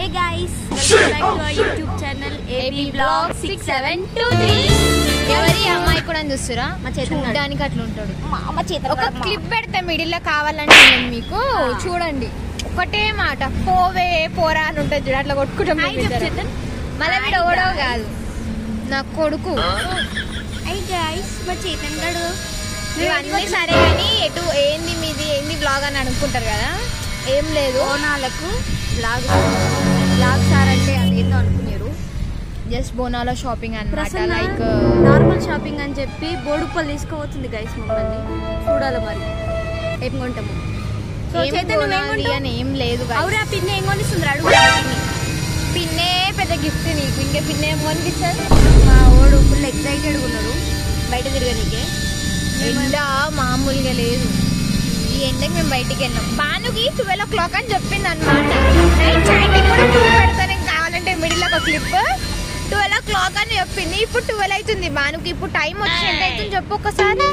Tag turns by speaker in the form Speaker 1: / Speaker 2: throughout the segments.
Speaker 1: Hey guys, welcome back to our YouTube channel AB Vlog 6723.
Speaker 2: ఎవరి అమ్మాయి కూడా చూస్తురా మా చూడడానికి అట్లా ఉంటాడు ఒక క్లిప్ పెడతా మిడిల్ లో కావాలంటే నేను మీకు చూడండి ఒకటే మాట పోవే పోరా అని ఉంటుంది చూడ అట్లా కొట్టుకుంటాం మళ్ళీ వీడు ఎవడో కాదు నా కొడుకు.
Speaker 1: Hey guys, మా చేతన్ గడు
Speaker 2: అన్నీ సరే కానీ ఎటు ఏంది మీది ఏంది బ్లాగ్ అని అనుకుంటారు కదా, ఏం లేదు
Speaker 1: బోనాలకు బ్లాగ్ సార్ అంటే అదేందో అనుకున్నారు.
Speaker 2: జస్ట్ బోనాలో షాపింగ్ అన్నమాట, లైక్
Speaker 1: నార్మల్ షాపింగ్ అని చెప్పి బోడుప్పలు తీసుకోవచ్చింది గైస్. మమ్మల్ని చూడాలి మరి ఏం కొంటాము.
Speaker 2: అని ఏం లేదు.
Speaker 1: అవురా పిన్నే ఏం కొనిస్తుంది అడుగు.
Speaker 2: పిన్నే పెద్ద గిఫ్ట్ నీకు, ఇంకా పిన్నే ఏం కొనిపిస్తుంది.
Speaker 1: మా ఓడు ఫుల్ ఎక్సైటెడ్గా ఉన్నారు బయట తిరగనీకే.
Speaker 2: ఎండ మామూలుగా లేదు, ఈ ఎండకి మేము బయటికి వెళ్ళాం. బానుకి 12 o'clock అని చెప్పింది అనమాట. పెడతాను కావాలంటే మిడిల్ ఒక క్లిప్ 12 o'clock అని చెప్పింది. ఇప్పుడు 12 అవుతుంది బానుకి. ఇప్పుడు టైం వచ్చి ఎంత అవుతుంది చెప్పు ఒకసారి.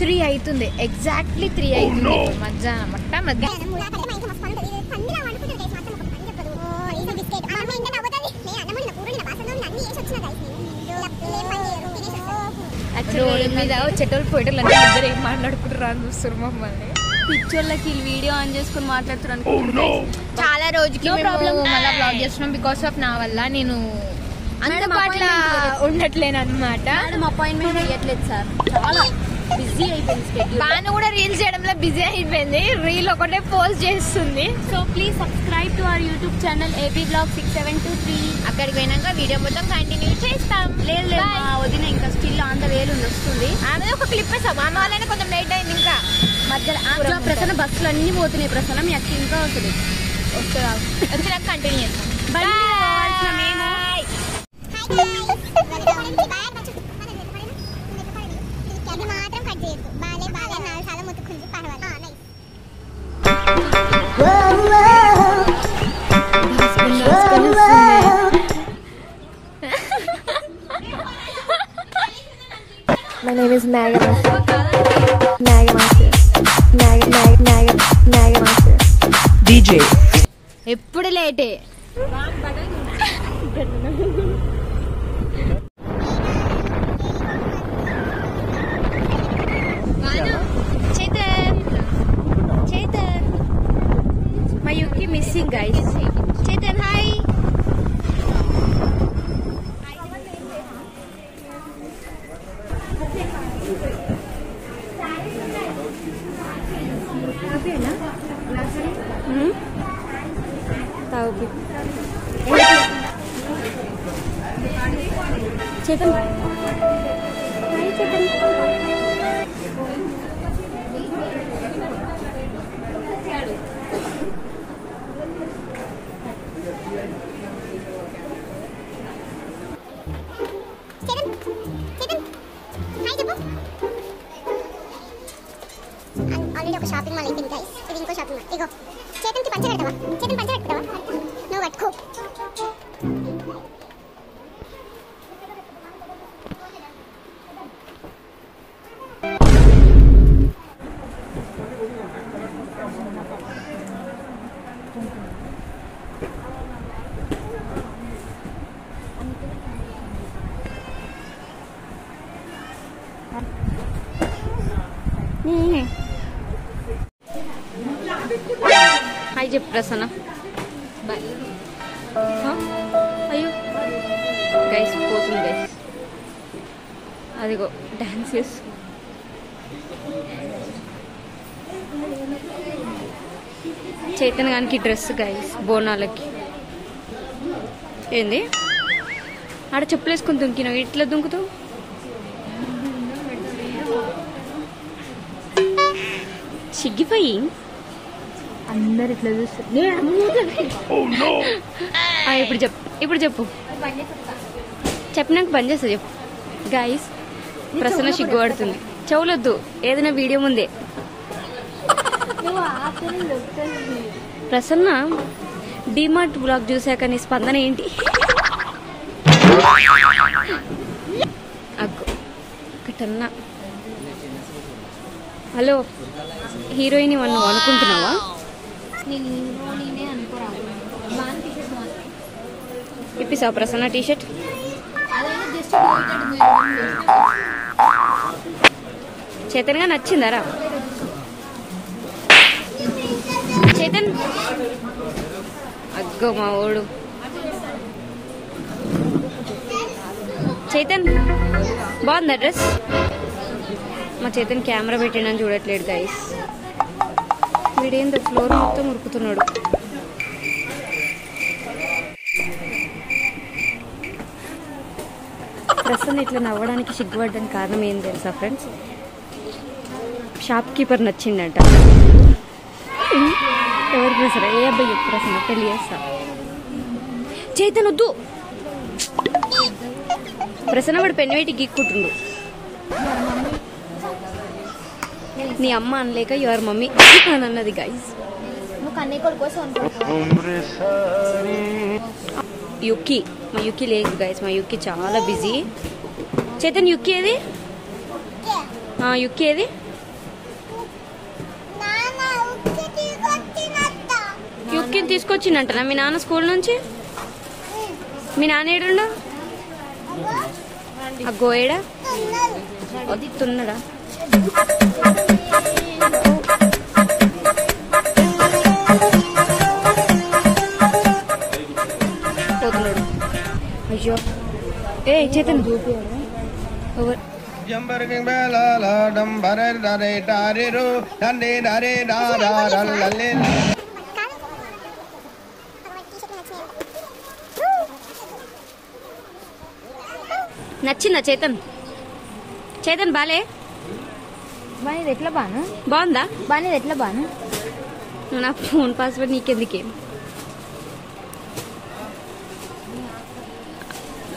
Speaker 2: 3 అవుతుంది, ఎగ్జాక్ట్లీ 3 అవుతుంది మధ్యాహ్నం. రోడ్డు మీద చెట్టలు పోయేటలు అంటే అందరూ ఏం మాట్లాడుకుంటారు అని చూస్తారు మమ్మల్ని.
Speaker 1: పిచ్చోళ్ళకి వీడియో ఆన్ చేసుకుని మాట్లాడుతున్నాను.
Speaker 2: చాలా రోజుకి మళ్ళీ బ్లాగ్ చేస్తున్నాం బికాస్ ఆఫ్ నా వల్ల నేను అందుబాటులో ఉండట్లేను అనమాట.
Speaker 1: అపాయింట్మెంట్ ఇవ్వట్లేదు సార్, చాలా బిజీ అయిపోయింది.
Speaker 2: బాను కూడా రీల్స్ చేయడంలో బిజీ అయిపోయింది, రీల్ ఒకటే పోస్ట్ చేస్తుంది.
Speaker 1: So please subscribe to our YouTube channel AB Vlog 6723.
Speaker 2: అక్కడికి పోయినాక వీడియో మొత్తం కంటిన్యూ చేస్తాం.
Speaker 1: లేదు వదిన ఇంకా స్టిల్ అంత వేలు వస్తుంది.
Speaker 2: ఆమె ఒక క్లిప్ వేస్తాం, ఆమె వాళ్ళైనా కొంచెం లేట్ అయింది. ఇంకా
Speaker 1: మధ్యలో ప్రసన్న బస్సులు అన్ని పోతున్నాయి. ప్రసన్న మీ అక్క ఇంకా వస్తుంది,
Speaker 2: వచ్చినాక కంటిన్యూ చేస్తాం.
Speaker 3: My name is Naga Monster.
Speaker 4: DJ.
Speaker 2: ఎప్పుడు లేటే.
Speaker 1: చేతన్ మా యుక్కి missing guys. Chetan hi. Chetan hi Chetan.
Speaker 5: Already ఒక షాపింగ్ మాల్ అయిపోయింది గైస్. ఇది ఇంకో షాపింగ్ మాల్. ఇగో చేతన్కి పంచ కడతావా? చేతన్ పంచ కట్టుకుంటావా? నువ్వు కట్టుకో.
Speaker 1: హాయ్ చెప్పు ప్రసన్న. బాయ్. అయ్యో గైస్ పోతుంది గైస్, అదిగో డాన్స్ చేస్తు. చైతన్య గానికి డ్రెస్ గైస్ బోనాలకి. ఏంది ఆడ చెప్పులు వేసుకుని దుంకినావు, ఇట్లా దుంకుతావు. సిగ్గిపోయి అందరు ఇట్లా చూస్తారు. ఇప్పుడు చెప్పు చెప్పినాక బంద్ చేస్తా. చెప్పు గైస్, ప్రసన్న సిగ్గుపడుతుంది. చెవులొద్దు, ఏదైనా వీడియో ముందే. ప్రసన్న డిమార్ట్ బ్లాగ్ చూసాక నీ స్పందన ఏంటి? అగ్గు ఒకటన్నా. హలో హీరోయిన్ నువ్వు అనుకుంటున్నావా?
Speaker 2: నేను హీరోయినే అనుకోరాదు.
Speaker 1: ఇప్పిస్తావు ప్రసన్న టీషర్ట్? చేతన్గా నచ్చిందరా చేతన్? అగ్గో మా ఓడు చేతన్ బాగుందా డ్రెస్? మా చేతన్ కెమెరా పెట్టిండని చూడట్లేడు గైస్. వీడేందో ఫ్లోర్ మొత్తం ఉరుకుతున్నాడు. ప్రసన్న ఇట్లా నవ్వడానికి సిగ్గుపడ్డానికి కారణం ఏం తెలుసా ఫ్రెండ్స్? Shop keeper నచ్చిందంట. ఎవరు ప్రసన్న? ఏ అబ్బాయి చెప్పు ప్రసన్న పెళ్లి చేస్తా. చేతన్ వద్దు ప్రసన్న, వాడు పెన్ను వేటి గీక్కుంటుండు. నీ అమ్మ అనలేక యువర్ మమ్మీ అని అన్నది గైస్. యుక్కి, మా యుక్కి లేదు గైస్. మా యుక్కి చాలా బిజీ. చేతన్ యుక్కి ఏది? యుక్కి ఏది? యుక్కిని తీసుకొచ్చిందంటనా మీ నాన్న స్కూల్ నుంచి? మీ నాన్న ఏడుండు? ఆ గోయడా వస్తున్నాడా? పోతున్నాడు. అయ్యో ఏ చేతన్ నచ్చిందా చేతన్? చేతన్ బాలే
Speaker 2: బానేది ఎట్లా బాను?
Speaker 1: బాగుందా?
Speaker 2: బానేది ఎట్లా బాను?
Speaker 1: నా ఫోన్ పాస్వర్డ్ నీకెందుకే?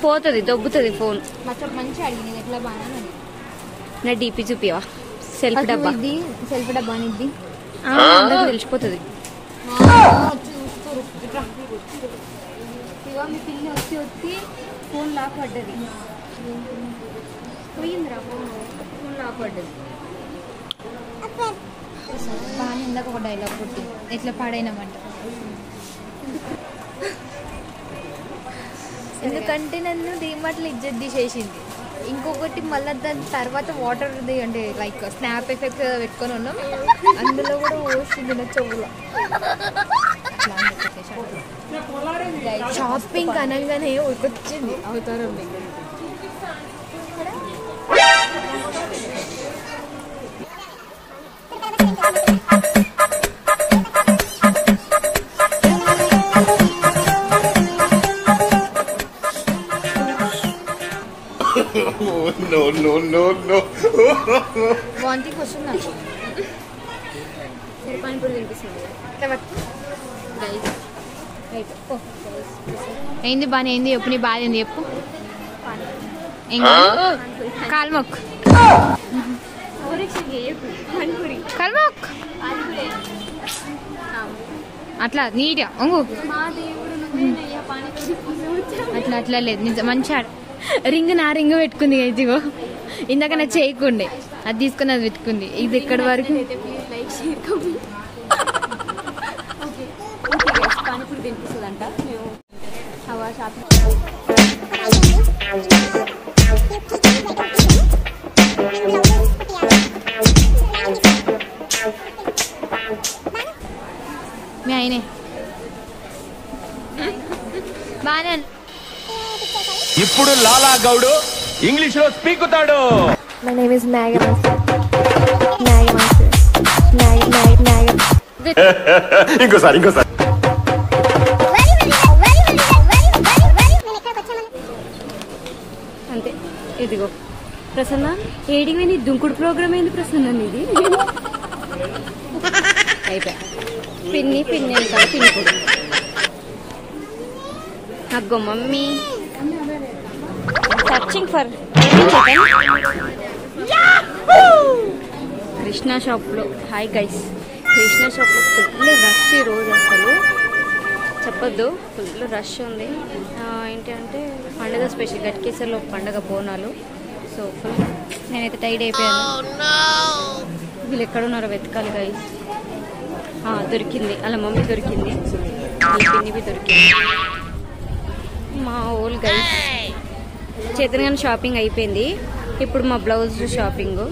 Speaker 1: పోతుంది, దొబ్బుతుంది ఫోన్.
Speaker 2: మంచిగా అడిగింది ఎట్లా బాను.
Speaker 1: నా డీపీ చూపివా? సెల్ఫ్ డబ్బా.
Speaker 2: సెల్ఫ్ డబ్బా అనేది
Speaker 1: అందరికి తెలిసిపోతుంది. మీ పిల్లి వచ్చి వచ్చి ఫోన్ లాక్ పడ్డది. పోయిందిరా ఫోన్ లాక్ పడ్డది.
Speaker 2: బాగా ఇందాక ఒక డైలాగ్ కొట్టి ఎట్లా పాడైనామంట. ఎందుకంటే నన్ను డీమార్ట్లో ఇజ్జత్ తీసేసింది. ఇంకొకటి మళ్ళీ దాని తర్వాత వాటర్ది అంటే లైక్ స్నాప్ ఎఫెక్ట్ పెట్టుకొని ఉన్నాం, అందులో కూడా ఓసింది నా చెవులో. షాపింగ్ అనగానే వచ్చింది అవతారం. వాంతికి వస్తుంది నాకు.
Speaker 1: పానీపూరి తినిపిస్తుంది.
Speaker 2: ఏంది బాగా ఏంది చెప్పు, నీ బాధ ఏంది చెప్పు. కాల్మొక్ కాల్మొక్ అట్లా నీట్గా ఒంగు. అట్లా అట్లా లేదు నిజం. మంచిగా రింగ్ నా రింగ్ పెట్టుకుంది ఇదిగో. ఇందాక నా చేయకుండే అది తీసుకుని అది పెట్టుకుంది. ఇది ఎక్కడి వరకు
Speaker 1: పానీపూరి తినిపిస్తుందంట.
Speaker 2: మీ ఆయనే బాగా.
Speaker 4: ఇప్పుడు లాలా గౌడు ఇంగ్లీష్ లో స్పీకుతాడు.
Speaker 3: My name is Megan. Megan.
Speaker 4: ఇంకోసారి
Speaker 1: అంతే. ఇదిగో ప్రసన్న ఏడికి నీ దుంకుడు ప్రోగ్రామ్ ఏంది ప్రసన్న నీది? అయిపోయా పిన్ని పిన్ని అంటారు పిన్నికుడు. అగ్గో మమ్మీ సర్చింగ్ ఫర్ కృష్ణ షాప్లో. హాయ్ గైస్, కృష్ణ షాప్లో ఫుల్ రష్ ఈ రోజు. అసలు చెప్పొద్దు, ఫుల్ రష్ ఉంది. ఏంటి అంటే పండుగ స్పెషల్ గట్కేసర్లో పండుగ బోనాలు. సో ఫుల్ నేనైతే టైడ్ అయిపోయాను. వీళ్ళు ఎక్కడున్నారో వెతకాలి గైస్. దొరికింది, అలా మమ్మీ దొరికింది, వాళ్ళ పిన్ని దొరికింది. మా ఓల్ గైస్ చేతన్ గారి షాపింగ్ అయిపోయింది. ఇప్పుడు మా బ్లౌజ్ షాపింగ్.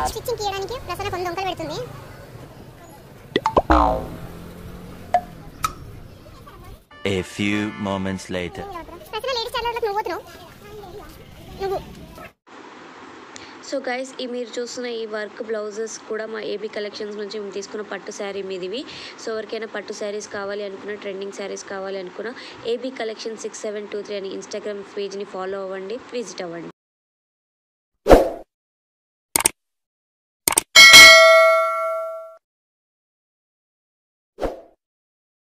Speaker 5: స్టిచ్చింగ్ చేయడానికి ప్రసన్న కొన్ని దొంగలు పెడుతుంది.
Speaker 6: A few moments later.
Speaker 5: Prasanna ladies టైలర్లకు నువ్వు పోతున్నావు. నువ్వు
Speaker 1: సో గైస్ ఈ మీరు చూస్తున్న ఈ వర్క్ బ్లౌజెస్ కూడా మా ఏబీ కలెక్షన్స్ నుంచి మేము తీసుకున్న పట్టు శారీ మీదివి. సో ఎవరికైనా పట్టు శారీస్ కావాలి అనుకున్న, ట్రెండింగ్ శారీస్ కావాలి అనుకున్న ఏబీ కలెక్షన్ 6723 అని ఇన్స్టాగ్రామ్ పేజ్ని ఫాలో అవ్వండి, విజిట్ అవ్వండి.